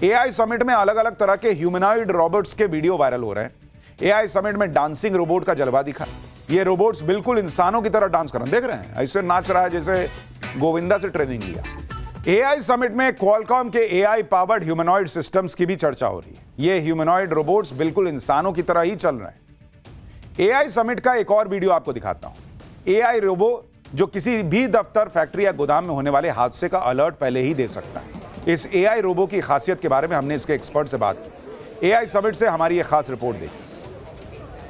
AI summit में अलग अलग तरह के ह्यूमनॉइड रोबोट्स के वीडियो वायरल हो रहे हैं। एआई समिट में डांसिंग रोबोट का जलवा दिखा। ये रोबोट्स बिल्कुल इंसानों की तरह डांस कर रहे हैं, देख रहे हैं, ऐसे नाच रहा है जैसे गोविंदा से ट्रेनिंग लिया। एआई समिट में क्वालकॉम के एआई पावर्ड ह्यूमनॉइड सिस्टम्स की भी चर्चा हो रही है। ये ह्यूमनॉइड रोबोट्स बिल्कुल इंसानों की तरह ही चल रहे हैं। एआई समिट का एक और वीडियो आपको दिखाता हूं। एआई रोबो जो किसी भी दफ्तर, फैक्ट्री या गोदाम में होने वाले हादसे का अलर्ट पहले ही दे सकता है। इस एआई रोबो की खासियत के बारे में हमने इसके एक्सपर्ट से बात की। एआई समिट से हमारी ये खास रिपोर्ट देखी।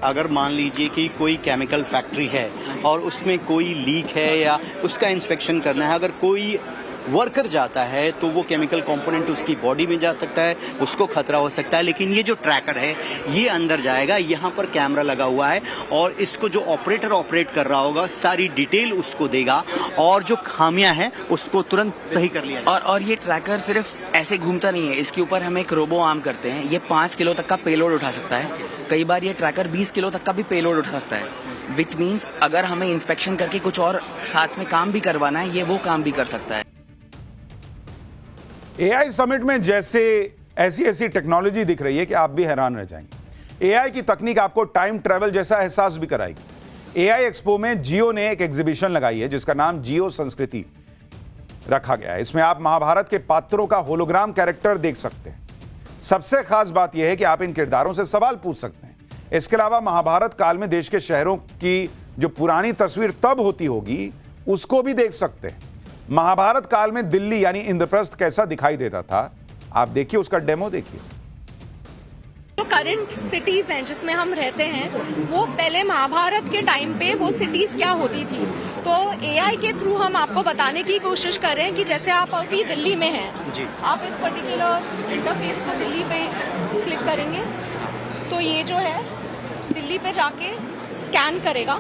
अगर मान लीजिए कि कोई केमिकल फैक्ट्री है और उसमें कोई लीक है या उसका इंस्पेक्शन करना है, अगर कोई वर्कर जाता है तो वो केमिकल कंपोनेंट उसकी बॉडी में जा सकता है, उसको खतरा हो सकता है। लेकिन ये जो ट्रैकर है ये अंदर जाएगा, यहाँ पर कैमरा लगा हुआ है और इसको जो ऑपरेटर ऑपरेट कर रहा होगा सारी डिटेल उसको देगा और जो खामियां हैं उसको तुरंत सही कर लिया जाएगा। और ये ट्रैकर सिर्फ ऐसे घूमता नहीं है, इसके ऊपर हम एक रोबो आर्म करते हैं। ये 5 किलो तक का पेलोड उठा सकता है। कई बार ये ट्रैकर 20 किलो तक का भी पेलोड उठा सकता है, विच मीन्स अगर हमें इंस्पेक्शन करके कुछ और साथ में काम भी करवाना है, ये वो काम भी कर सकता है। एआई समिट में जैसे ऐसी टेक्नोलॉजी दिख रही है कि आप भी हैरान रह जाएंगे। एआई की तकनीक आपको टाइम ट्रैवल जैसा एहसास भी कराएगी। एआई एक्सपो में जियो ने एक एग्जीबिशन लगाई है जिसका नाम जियो संस्कृति रखा गया है। इसमें आप महाभारत के पात्रों का होलोग्राम कैरेक्टर देख सकते हैं। सबसे खास बात यह है कि आप इन किरदारों से सवाल पूछ सकते हैं। इसके अलावा महाभारत काल में देश के शहरों की जो पुरानी तस्वीर तब होती होगी उसको भी देख सकते हैं। महाभारत काल में दिल्ली यानी इंद्रप्रस्थ कैसा दिखाई देता था, आप देखिए, उसका डेमो देखिए। जो करंट सिटीज हैं जिसमें हम रहते हैं, वो पहले महाभारत के टाइम पे वो सिटीज क्या होती थी, तो एआई के थ्रू हम आपको बताने की कोशिश कर रहे हैं कि जैसे आप अभी दिल्ली में हैं जी, आप इस पर्टिकुलर इंटरफेस को दिल्ली पे क्लिक करेंगे तो ये जो है दिल्ली पे जाके स्कैन करेगा।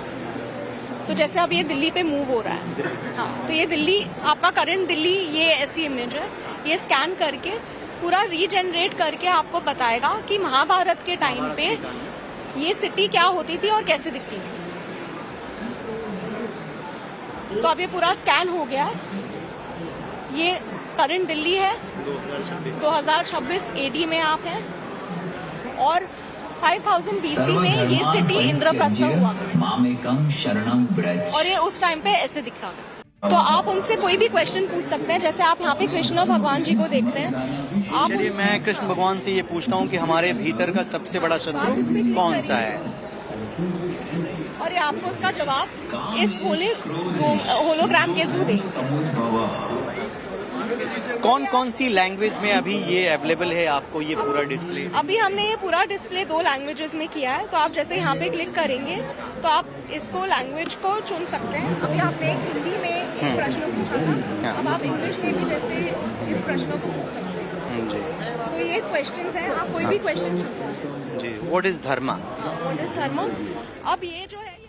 तो जैसे अब ये दिल्ली पे मूव हो रहा है, हाँ, तो ये दिल्ली, आपका करंट दिल्ली, ये ऐसी इमेज है। ये स्कैन करके पूरा रीजनरेट करके आपको बताएगा कि महाभारत के टाइम पे ये सिटी क्या होती थी और कैसे दिखती थी। तो अब ये पूरा स्कैन हो गया है। ये करंट दिल्ली है, 2026 एडी में आप हैं और 5000 BC में ये सिटी इंद्रप्रस्थ हुआ और ये उस टाइम पे ऐसे दिखा। तो आप उनसे कोई भी क्वेश्चन पूछ सकते हैं। जैसे आप यहाँ पे कृष्ण भगवान जी को देखते हैं, आप चलिए मैं कृष्ण भगवान से ये पूछता हूँ कि हमारे भीतर का सबसे बड़ा शत्रु कौन सा है, और ये आपको उसका जवाब इस होलोग्राम के थ्रू देंगे। कौन कौन सी लैंग्वेज में अभी ये अवेलेबल है आपको ये पूरा डिस्प्ले? अभी हमने ये पूरा डिस्प्ले 2 लैंग्वेजेस में किया है। तो आप जैसे यहाँ पे क्लिक करेंगे तो आप इसको लैंग्वेज को चुन सकते हैं। अभी आपने हिंदी में एक प्रश्न पूछा था, अब आप इंग्लिश में भी जैसे इस प्रश्न को पूछ सकते हैं जी। तो ये क्वेश्चन है, आप कोई भी क्वेश्चन चुन सकते हैं जी। What is dharma? What is dharma? अब ये जो है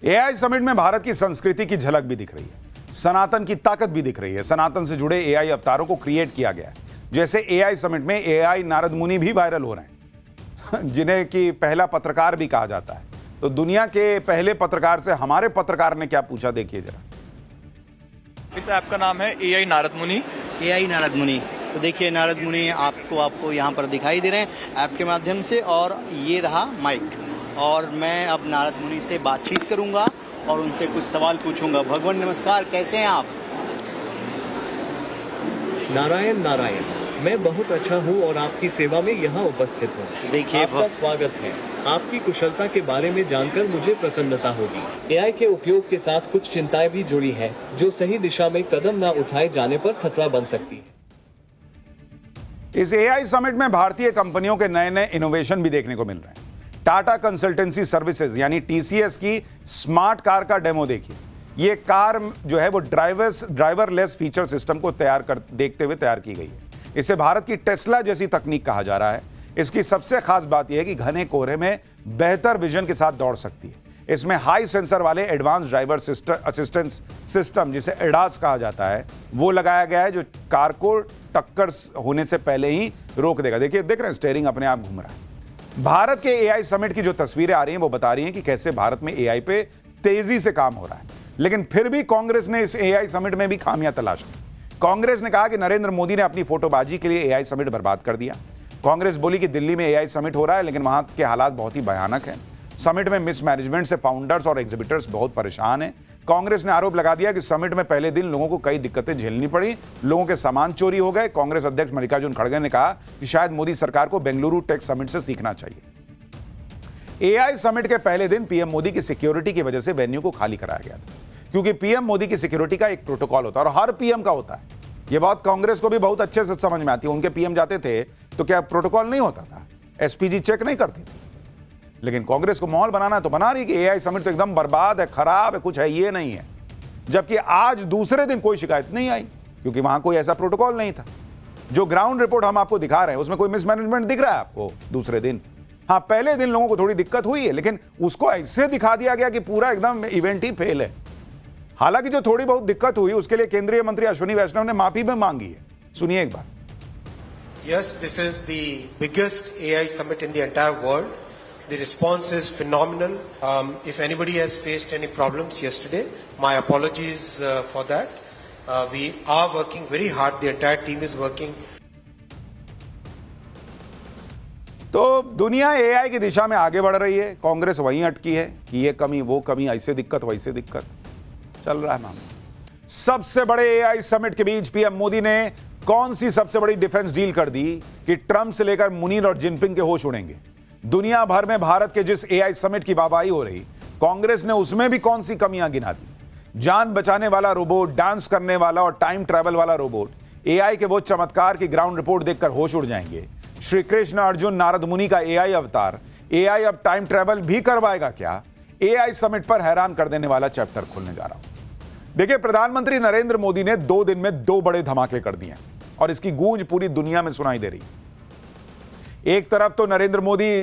एआई समिट में भारत की संस्कृति की झलक भी दिख रही है, सनातन की ताकत भी दिख रही है। सनातन से जुड़े एआई अवतारों को क्रिएट किया गया है। जैसे एआई समिट में एआई नारद मुनि भी वायरल हो रहे हैं जिन्हें कि पहला पत्रकार भी कहा जाता है। तो दुनिया के पहले पत्रकार से हमारे पत्रकार ने क्या पूछा, देखिए जरा। इस ऐप का नाम है एआई नारद मुनि। एआई नारद मुनि। तो देखिए नारद मुनि आपको यहाँ पर दिखाई दे रहे हैं ऐप के माध्यम से, और ये रहा माइक, और मैं अब नारद मुनि से बातचीत करूंगा और उनसे कुछ सवाल पूछूंगा। भगवान नमस्कार, कैसे हैं आप? नारायण नारायण, मैं बहुत अच्छा हूँ और आपकी सेवा में यहाँ उपस्थित हूँ। देखिए आपका स्वागत है। आपकी कुशलता के बारे में जानकर मुझे प्रसन्नता होगी। एआई के उपयोग के साथ कुछ चिंताएं भी जुड़ी हैं, जो सही दिशा में कदम न उठाए जाने पर खतरा बन सकती है। इस एआई समिट में भारतीय कंपनियों के नए नए इनोवेशन भी देखने को मिल रहे हैं। टाटा कंसल्टेंसी सर्विसेज यानी टीसीएस की स्मार्ट कार का डेमो देखिए। ये कार जो है वो ड्राइवरलेस फीचर सिस्टम को देखते हुए तैयार की गई है। इसे भारत की टेस्ला जैसी तकनीक कहा जा रहा है। इसकी सबसे खास बात यह है कि घने कोहरे में बेहतर विजन के साथ दौड़ सकती है। इसमें हाई सेंसर वाले एडवांस ड्राइवर असिस्टेंस सिस्टम, जिसे एडास कहा जाता है, वो लगाया गया है, जो कार को टक्कर होने से पहले ही रोक देगा। देखिए, देख रहे हैं, स्टीयरिंग अपने आप घूम रहा है। भारत के एआई समिट की जो तस्वीरें आ रही हैं वो बता रही हैं कि कैसे भारत में एआई पे तेजी से काम हो रहा है। लेकिन फिर भी कांग्रेस ने इस एआई समिट में भी खामियां तलाश की। कांग्रेस ने कहा कि नरेंद्र मोदी ने अपनी फोटोबाजी के लिए एआई समिट बर्बाद कर दिया। कांग्रेस बोली कि दिल्ली में एआई समिट हो रहा है, लेकिन वहां के हालात बहुत ही भयानक हैं। समिट में मिसमैनेजमेंट से फाउंडर्स और एग्जिबिटर्स बहुत परेशान हैं। कांग्रेस ने आरोप लगा दिया कि समिट में पहले दिन लोगों को कई दिक्कतें झेलनी पड़ी, लोगों के सामान चोरी हो गए। कांग्रेस अध्यक्ष मल्लिकार्जुन खड़गे ने कहा कि शायद मोदी सरकार को बेंगलुरु टेक समिट से सीखना चाहिए। एआई समिट के पहले दिन पीएम मोदी की सिक्योरिटी की वजह से वेन्यू को खाली कराया गया था, क्योंकि पीएम मोदी की सिक्योरिटी का एक प्रोटोकॉल होता है और हर पीएम का होता है। यह बात कांग्रेस को भी बहुत अच्छे से समझ में आती है। उनके पीएम जाते थे तो क्या प्रोटोकॉल नहीं होता था, एसपीजी चेक नहीं करती थी। लेकिन कांग्रेस को माहौल बनाना है तो बना रही कि एआई समिट तो एकदम बर्बाद है, खराब है, कुछ है, ये नहीं है। जबकि आज दूसरे दिन कोई शिकायत नहीं आई, क्योंकि वहां कोई ऐसा प्रोटोकॉल नहीं था। जो ग्राउंड रिपोर्ट हम आपको दिखा रहे हैं उसमें कोई मिसमैनेजमेंट दिख रहा है आपको दूसरे दिन? हाँ, पहले दिन लोगों को थोड़ी दिक्कत हुई है, लेकिन उसको ऐसे दिखा दिया गया कि पूरा एकदम इवेंट ही फेल है। हालांकि जो थोड़ी बहुत दिक्कत हुई उसके लिए केंद्रीय मंत्री अश्विनी वैष्णव ने माफी भी मांगी है। सुनिए एक बार। Yes, this is the biggest AI summit in the entire world. The response is phenomenal. If anybody has faced any problems yesterday, my apologies for that. We are working very hard. The entire team is working. तो दुनिया AI की दिशा में आगे बढ़ रही है, कांग्रेस वहीं अटकी है कि ये कमी वो कमी, ऐसे दिक्कत वैसे दिक्कत, चल रहा है मामला। सबसे बड़े एआई समिट के बीच पीएम मोदी ने कौन सी सबसे बड़ी डिफेंस डील कर दी कि ट्रंप से लेकर मुनीर और जिनपिंग के होश उड़ेंगे। दुनिया भर में भारत के जिस एआई समिट की वाहवाही हो रही, कांग्रेस ने उसमें भी कौन सी कमियां गिना दी। जान बचाने वाला रोबोट, डांस करने वाला और टाइम ट्रैवल वाला रोबोट, एआई के वो चमत्कार की ग्राउंड रिपोर्ट देखकर होश उड़ जाएंगे। श्री कृष्ण अर्जुन नारद मुनि का एआई अवतार, एआई अब टाइम ट्रैवल भी करवाएगा क्या? एआई समिट पर हैरान कर देने वाला चैप्टर खुलने जा रहा हूं। देखिए, प्रधानमंत्री नरेंद्र मोदी ने 2 दिन में 2 बड़े धमाके कर दिए और इसकी गूंज पूरी दुनिया में सुनाई दे रही। एक तरफ तो नरेंद्र मोदी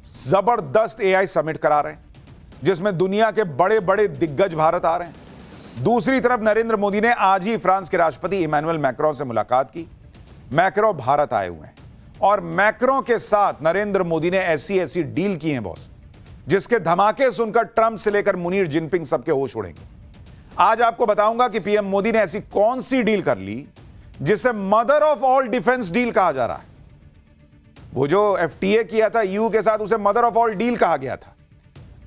जबरदस्त एआई समिट करा रहे हैं जिसमें दुनिया के बड़े बड़े दिग्गज भारत आ रहे हैं। दूसरी तरफ नरेंद्र मोदी ने आज ही फ्रांस के राष्ट्रपति इमैनुअल मैक्रों से मुलाकात की। मैक्रों भारत आए हुए हैं और मैक्रों के साथ नरेंद्र मोदी ने ऐसी डील की है बॉस, जिसके धमाके सुनकर ट्रंप से लेकर मुनीर जिनपिंग सबके होश उड़ेंगे। आज आपको बताऊंगा कि पीएम मोदी ने ऐसी कौन सी डील कर ली जिसे mother of all defence deal कहा जा रहा है। वो जो एफटीए किया था ईयू के साथ, उसे मदर ऑफ ऑल डील कहा गया था।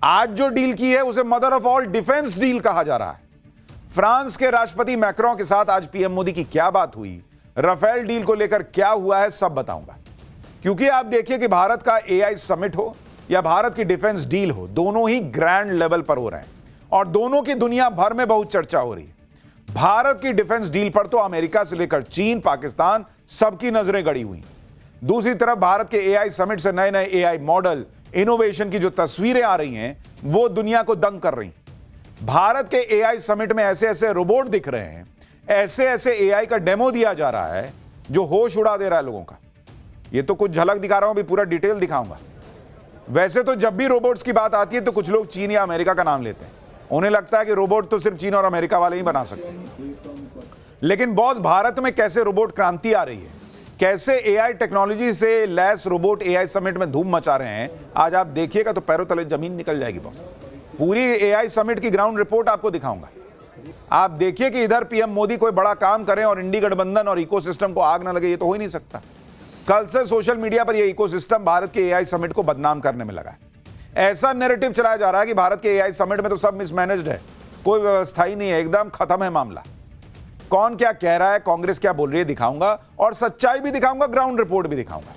आज जो डील की है उसे mother of all defence deal कहा जा रहा है। फ्रांस के राष्ट्रपति मैक्रों के साथ आज पीएम मोदी की क्या बात हुई, राफेल डील को लेकर क्या हुआ है, सब बताऊंगा। क्योंकि आप देखिए कि भारत का एआई समिट हो या भारत की डिफेंस डील हो, दोनों ही ग्रैंड लेवल पर हो रहे हैं और दोनों की दुनिया भर में बहुत चर्चा हो रही है। भारत की डिफेंस डील पर तो अमेरिका से लेकर चीन, पाकिस्तान सबकी नजरें गड़ी हुई। दूसरी तरफ भारत के एआई समिट से नए नए एआई मॉडल, इनोवेशन की जो तस्वीरें आ रही हैं वो दुनिया को दंग कर रही। भारत के एआई समिट में ऐसे ऐसे रोबोट दिख रहे हैं, ऐसे ऐसे एआई का डेमो दिया जा रहा है जो होश उड़ा दे रहा है लोगों का। ये तो कुछ झलक दिखा रहा हूं, अभी पूरा डिटेल दिखाऊंगा। वैसे तो जब भी रोबोट्स की बात आती है तो कुछ लोग चीन या अमेरिका का नाम लेते हैं। उन्हें लगता है कि रोबोट तो सिर्फ चीन और अमेरिका वाले ही बना सकते हैं। लेकिन बॉस, भारत में कैसे रोबोट क्रांति आ रही है, कैसे एआई टेक्नोलॉजी से लैस रोबोट एआई समिट में धूम मचा रहे हैं, आज आप देखिएगा तो पैरों तले जमीन निकल जाएगी बॉस। पूरी एआई समिट की ग्राउंड रिपोर्ट आपको दिखाऊंगा। आप देखिए कि इधर पीएम मोदी कोई बड़ा काम करें और इंडी गठबंधन और इकोसिस्टम को आग न लगे, ये तो हो ही नहीं सकता। कल से सोशल मीडिया पर यह इकोसिस्टम भारत के एआई समिट को बदनाम करने में लगा है। ऐसा नैरेटिव चलाया जा रहा है कि भारत के एआई समिट में तो सब मिसमैनेज्ड है, कोई व्यवस्था ही नहीं है, एकदम खत्म है मामला। कौन क्या कह रहा है, कांग्रेस क्या बोल रही है, दिखाऊंगा और सच्चाई भी दिखाऊंगा, ग्राउंड रिपोर्ट भी दिखाऊंगा।